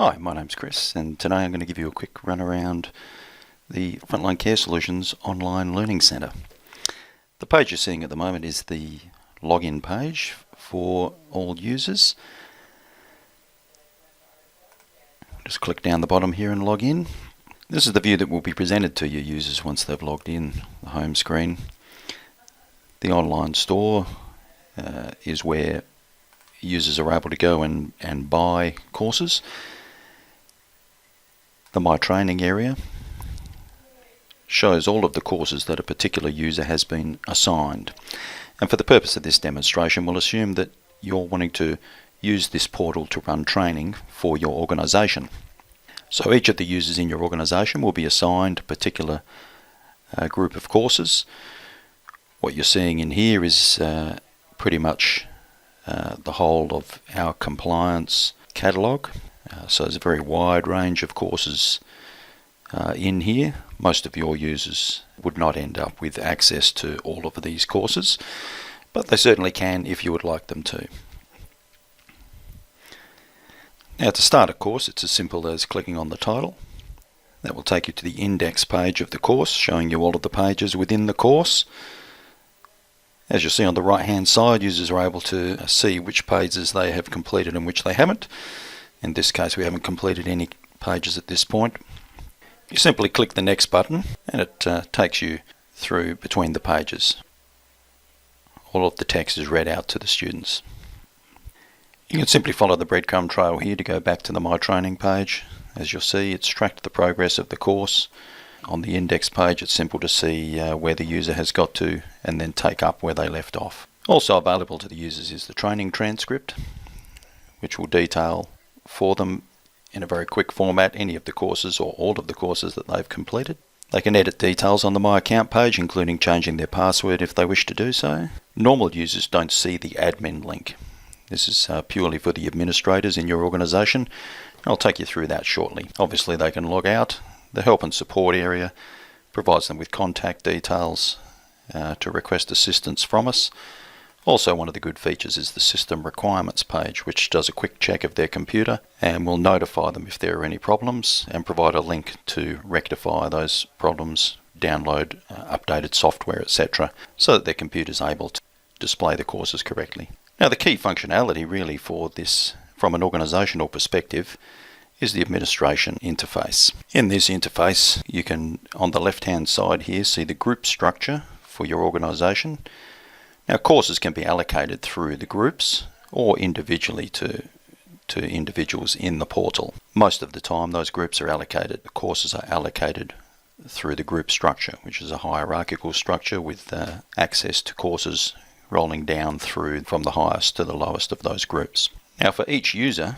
Hi, my name's Chris, and today I'm going to give you a quick run around the Frontline Care Solutions Online Learning Centre. The page you're seeing at the moment is the login page for all users. Just click down the bottom here and log in. This is the view that will be presented to your users once they've logged in, the home screen. The online store is where users are able to go and buy courses. The My Training area shows all of the courses that a particular user has been assigned. And for the purpose of this demonstration, we'll assume that you're wanting to use this portal to run training for your organisation. So each of the users in your organisation will be assigned a particular group of courses. What you're seeing in here is pretty much the whole of our compliance catalogue. So there's a very wide range of courses in here. Most of your users would not end up with access to all of these courses, but they certainly can if you would like them to. Now, to start a course, it's as simple as clicking on the title. That will take you to the index page of the course, showing you all of the pages within the course. As you'll see on the right hand side, users are able to see which pages they have completed and which they haven't. In this case, we haven't completed any pages at this point. You simply click the next button and it takes you through between the pages. All of the text is read out to the students. You can simply follow the breadcrumb trail here to go back to the My Training page. As you'll see, it's tracked the progress of the course. On the index page, it's simple to see where the user has got to and then take up where they left off. Also available to the users is the training transcript, which will detail for them in a very quick format any of the courses or all of the courses that they've completed. They can edit details on the My Account page, including changing their password if they wish to do so. Normal users don't see the admin link. This is purely for the administrators in your organisation. I'll take you through that shortly. Obviously they can log out. The help and support area provides them with contact details to request assistance from us. Also, one of the good features is the system requirements page, which does a quick check of their computer and will notify them if there are any problems and provide a link to rectify those problems, download updated software, etc., so that their computer is able to display the courses correctly. Now, the key functionality really for this, from an organisational perspective, is the administration interface. In this interface, you can, on the left-hand side here, see the group structure for your organisation. Now, courses can be allocated through the groups or individually to individuals in the portal. Most of the time, those groups are allocated, the courses are allocated through the group structure, which is a hierarchical structure with access to courses rolling down through from the highest to the lowest of those groups. Now, for each user,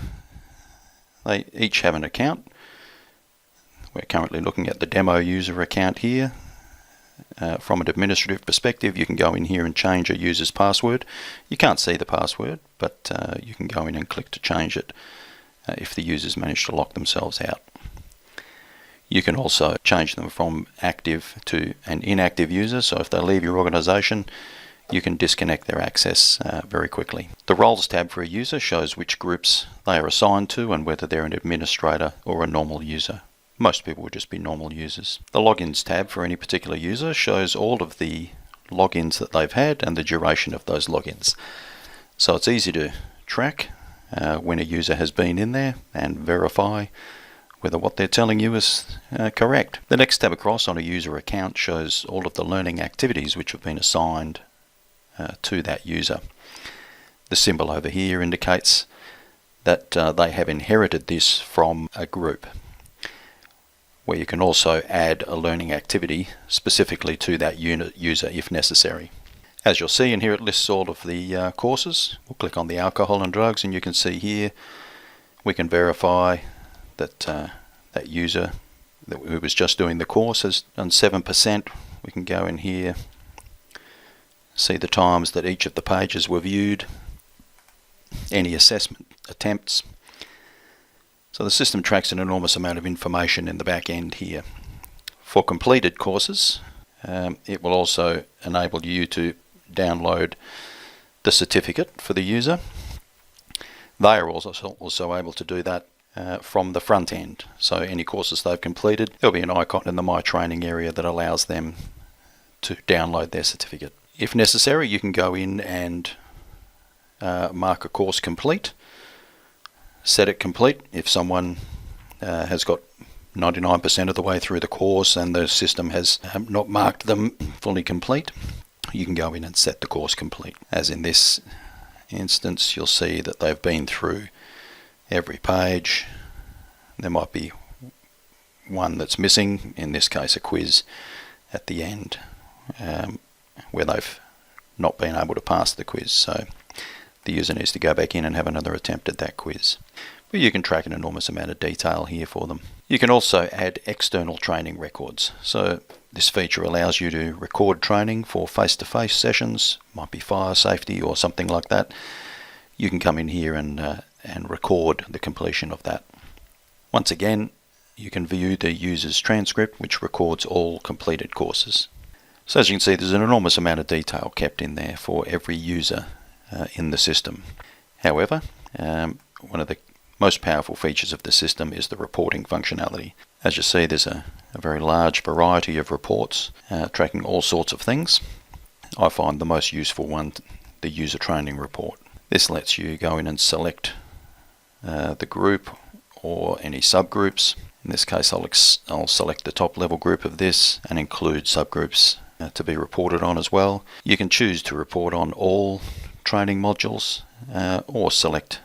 they each have an account. We're currently looking at the demo user account here. From an administrative perspective, you can go in here and change a user's password. You can't see the password, but you can go in and click to change it if the users manage to lock themselves out. You can also change them from active to an inactive user, so if they leave your organisation, you can disconnect their access very quickly. The Roles tab for a user shows which groups they are assigned to and whether they're an administrator or a normal user. Most people would just be normal users. The Logins tab for any particular user shows all of the logins that they've had and the duration of those logins. So it's easy to track when a user has been in there and verify whether what they're telling you is correct. The next tab across on a user account shows all of the learning activities which have been assigned to that user. The symbol over here indicates that they have inherited this from a group, where you can also add a learning activity specifically to that user if necessary. As you'll see in here, it lists all of the courses. We'll click on the alcohol and drugs and you can see here we can verify that that user who was just doing the course has done 7%. We can go in here, see the times that each of the pages were viewed, any assessment attempts. So the system tracks an enormous amount of information in the back end here. For completed courses, it will also enable you to download the certificate for the user. They are also able to do that from the front end. So any courses they've completed, there'll be an icon in the My Training area that allows them to download their certificate. If necessary, you can go in and mark a course complete, set it complete. If someone has got 99% of the way through the course and the system has not marked them fully complete, you can go in and set the course complete. As in this instance, you'll see that they've been through every page. There might be one that's missing, in this case a quiz at the end, where they've not been able to pass the quiz, so the user needs to go back in and have another attempt at that quiz. But you can track an enormous amount of detail here for them. You can also add external training records. So this feature allows you to record training for face-to-face sessions, might be fire safety or something like that. You can come in here and record the completion of that. Once again, you can view the user's transcript, which records all completed courses. So as you can see, there's an enormous amount of detail kept in there for every user in the system. However, one of the most powerful features of the system is the reporting functionality. As you see, there's a very large variety of reports tracking all sorts of things. I find the most useful one the user training report. This lets you go in and select the group or any subgroups. In this case, I'll select the top level group of this and include subgroups to be reported on as well. You can choose to report on all training modules or select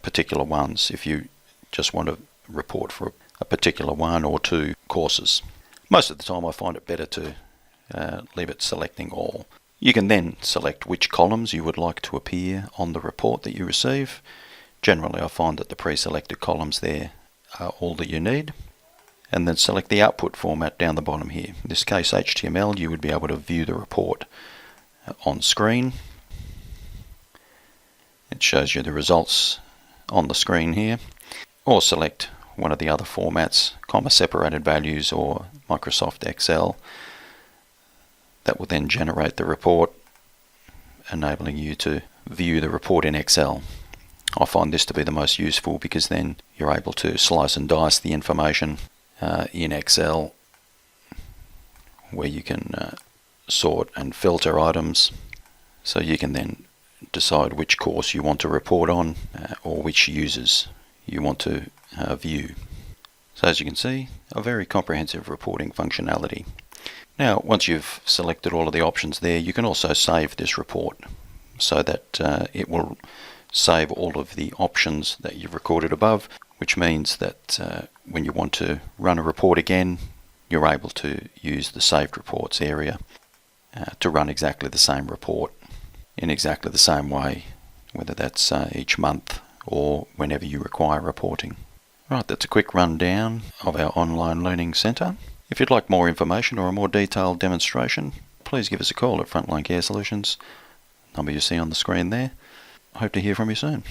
particular ones if you just want to report for a particular one or two courses. Most of the time I find it better to leave it selecting all. You can then select which columns you would like to appear on the report that you receive. Generally I find that the pre-selected columns there are all that you need. And then select the output format down the bottom here. In this case HTML, you would be able to view the report on screen. It shows you the results on the screen here. Or select one of the other formats, comma separated values or Microsoft Excel. That will then generate the report, enabling you to view the report in Excel. I find this to be the most useful because then you're able to slice and dice the information in Excel, where you can sort and filter items, so you can then decide which course you want to report on or which users you want to view. So as you can see, a very comprehensive reporting functionality. Now once you've selected all of the options there, you can also save this report so that it will save all of the options that you've recorded above, which means that when you want to run a report again, you're able to use the saved reports area to run exactly the same report in exactly the same way, whether that's each month or whenever you require reporting. Right, that's a quick rundown of our online learning centre. If you'd like more information or a more detailed demonstration, please give us a call at Frontline Care Solutions, number you see on the screen there. Hope to hear from you soon.